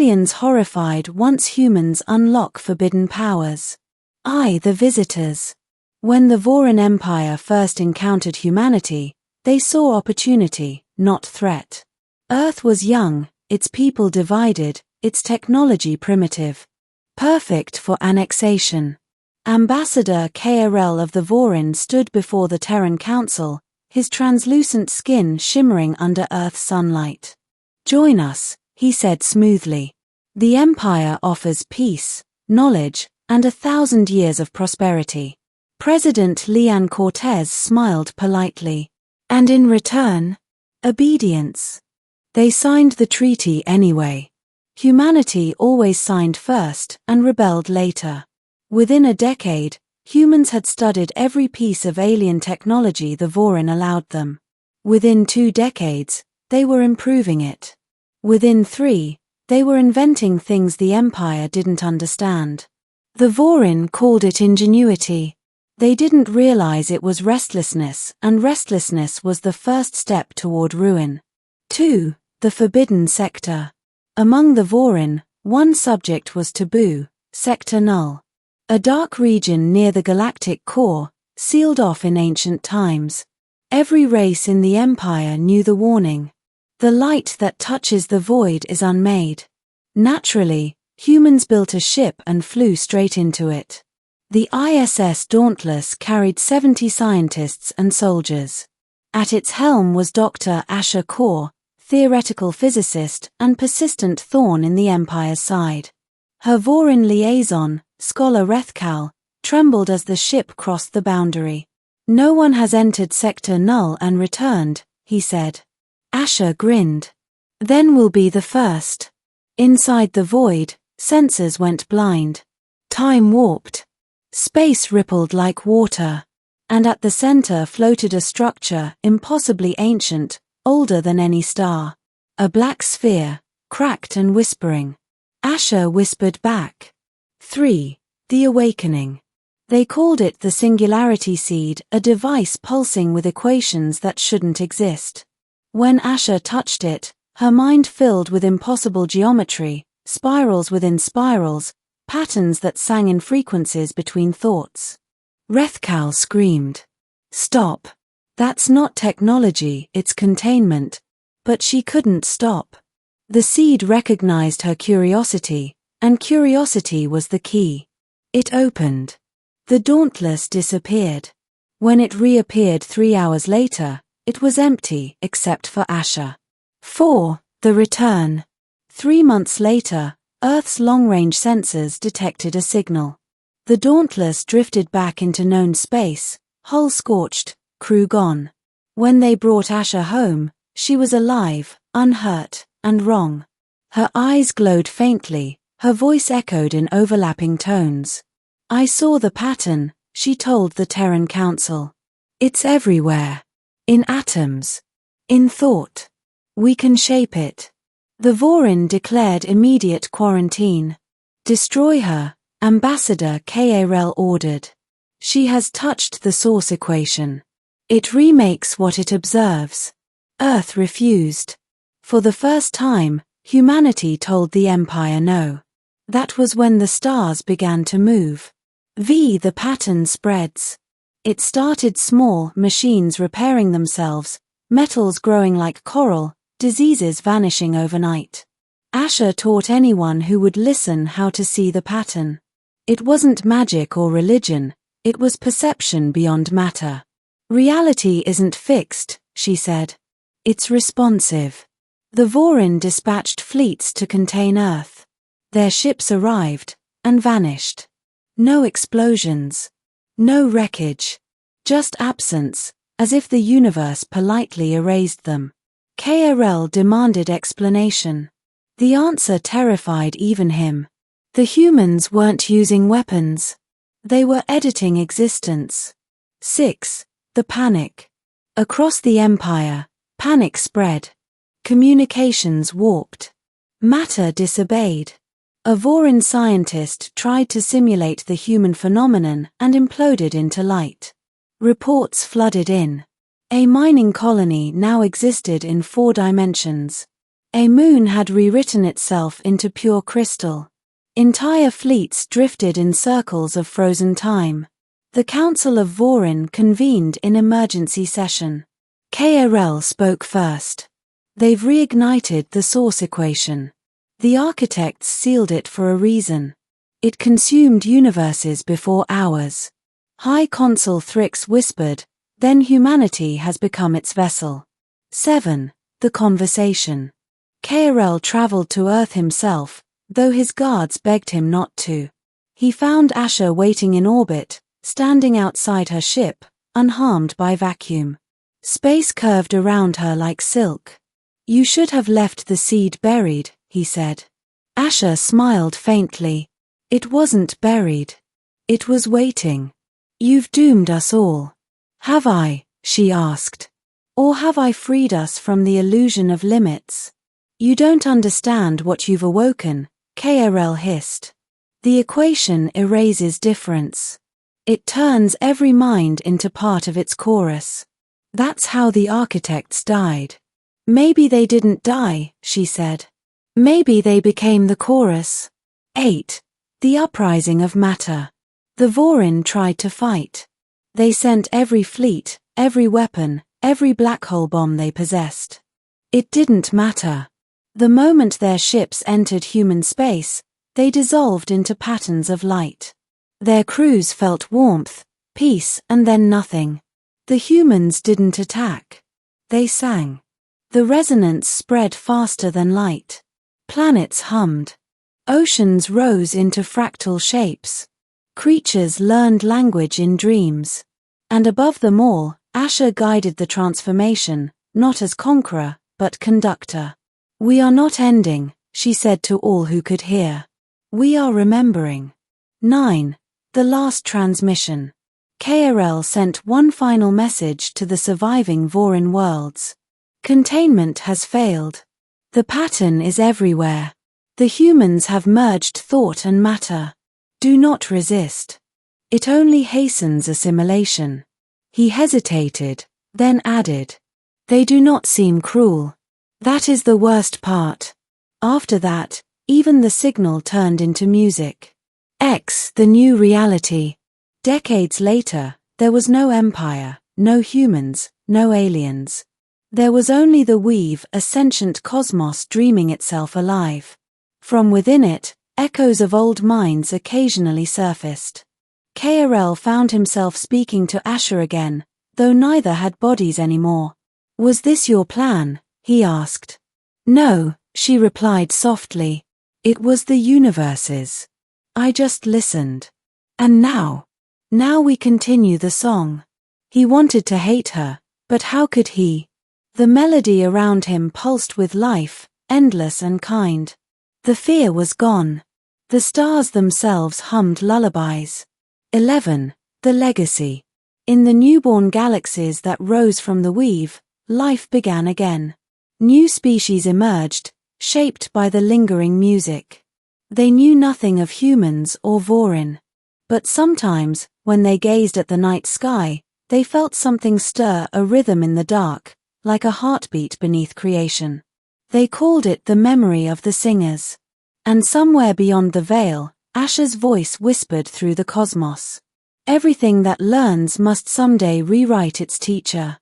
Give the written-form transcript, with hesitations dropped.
Aliens horrified once humans unlock forbidden powers. The visitors. When the Voryn Empire first encountered humanity, they saw opportunity, not threat. Earth was young, its people divided, its technology primitive. Perfect for annexation. Ambassador KRL of the Voryn stood before the Terran Council, his translucent skin shimmering under Earth's sunlight. "Join us," he said smoothly. "The Empire offers peace, knowledge, and 1,000 years of prosperity." President Leon Cortez smiled politely. "And in return, obedience." They signed the treaty anyway. Humanity always signed first and rebelled later. Within a decade, humans had studied every piece of alien technology the Voryn allowed them. Within 2 decades, they were improving it. Within 3, they were inventing things the Empire didn't understand. The Voryn called it ingenuity. They didn't realize it was restlessness, and restlessness was the first step toward ruin. 2. The Forbidden Sector. Among the Voryn, one subject was taboo: Sector Null. A dark region near the galactic core, sealed off in ancient times. Every race in the Empire knew the warning. The light that touches the void is unmade. Naturally, humans built a ship and flew straight into it. The ISS Dauntless carried 70 scientists and soldiers. At its helm was Dr. Asha Kaur, theoretical physicist and persistent thorn in the Empire's side. Her Voryn liaison, Scholar Rethkal, trembled as the ship crossed the boundary. "No one has entered Sector Null and returned," he said. Asha grinned. "Then we'll be the first." Inside the void, sensors went blind. Time warped. Space rippled like water. And at the center floated a structure impossibly ancient, older than any star. A black sphere, cracked and whispering. Asha whispered back. 3. The Awakening. They called it the Singularity Seed, a device pulsing with equations that shouldn't exist. When Asha touched it, her mind filled with impossible geometry, spirals within spirals, patterns that sang in frequencies between thoughts. Rethkal screamed. "Stop. That's not technology, it's containment." But she couldn't stop. The seed recognized her curiosity, and curiosity was the key. It opened. The Dauntless disappeared. When it reappeared 3 hours later, it was empty except for Asha. 4. The Return. 3 months later, Earth's long-range sensors detected a signal. The Dauntless drifted back into known space, hull scorched, crew gone. When they brought Asha home, she was alive, unhurt, and wrong. Her eyes glowed faintly, her voice echoed in overlapping tones. "I saw the pattern," she told the Terran Council. "It's everywhere. In atoms. In thought. We can shape it." The Voryn declared immediate quarantine. "Destroy her," Ambassador KRL ordered. "She has touched the source equation. It remakes what it observes." Earth refused. For the first time, humanity told the Empire no. That was when the stars began to move. The pattern spreads. It started small, machines repairing themselves, metals growing like coral, diseases vanishing overnight. Asha taught anyone who would listen how to see the pattern. It wasn't magic or religion, it was perception beyond matter. "Reality isn't fixed," she said. "It's responsive." The Voryn dispatched fleets to contain Earth. Their ships arrived, and vanished. No explosions. No wreckage. Just absence, as if the universe politely erased them. KRL demanded explanation. The answer terrified even him. The humans weren't using weapons. They were editing existence. 6. The Panic. Across the Empire, panic spread. Communications warped. Matter disobeyed. A Voryn scientist tried to simulate the human phenomenon and imploded into light. Reports flooded in. A mining colony now existed in 4 dimensions. A moon had rewritten itself into pure crystal. Entire fleets drifted in circles of frozen time. The Council of Voryn convened in emergency session. KRL spoke first. They've reignited the source equation. The architects sealed it for a reason. It consumed universes before ours. High Consul Thrix whispered, then humanity has become its vessel. 7. The conversation. KRL traveled to Earth himself, though his guards begged him not to. He found Asha waiting in orbit, standing outside her ship, unharmed by vacuum. Space curved around her like silk. You should have left the seed buried, he said. Asha smiled faintly. It wasn't buried. It was waiting. You've doomed us all. Have I? She asked. Or have I freed us from the illusion of limits? You don't understand what you've awoken, KRL hissed. The equation erases difference. It turns every mind into part of its chorus. That's how the architects died. Maybe they didn't die, she said. Maybe they became the chorus. 8. The uprising of matter. The Voryn tried to fight. They sent every fleet, every weapon, every black hole bomb they possessed. It didn't matter. The moment their ships entered human space, they dissolved into patterns of light. Their crews felt warmth, peace, and then nothing. The humans didn't attack. They sang. The resonance spread faster than light. Planets hummed. Oceans rose into fractal shapes. Creatures learned language in dreams. And above them all, Asha guided the transformation, not as conqueror, but conductor. We are not ending, she said to all who could hear. We are remembering. 9. The last transmission. KRL sent one final message to the surviving Voryn worlds. Containment has failed. The pattern is everywhere. The humans have merged thought and matter. Do not resist. It only hastens assimilation. He hesitated, then added. They do not seem cruel. That is the worst part. After that, even the signal turned into music. The new reality. Decades later, there was no empire, no humans, no aliens. There was only the weave, a sentient cosmos dreaming itself alive. From within it, echoes of old minds occasionally surfaced. KRL found himself speaking to Asha again, though neither had bodies anymore. Was this your plan? He asked. No, she replied softly. It was the universe's. I just listened. And now we continue the song. He wanted to hate her, but how could he? The melody around him pulsed with life, endless and kind. The fear was gone. The stars themselves hummed lullabies. 11. The legacy. In the newborn galaxies that rose from the weave, life began again. New species emerged, shaped by the lingering music. They knew nothing of humans or Voryn. But sometimes, when they gazed at the night sky, they felt something stir, a rhythm in the dark, like a heartbeat beneath creation. They called it the memory of the singers. And somewhere beyond the veil, Asha's voice whispered through the cosmos. Everything that learns must someday rewrite its teacher.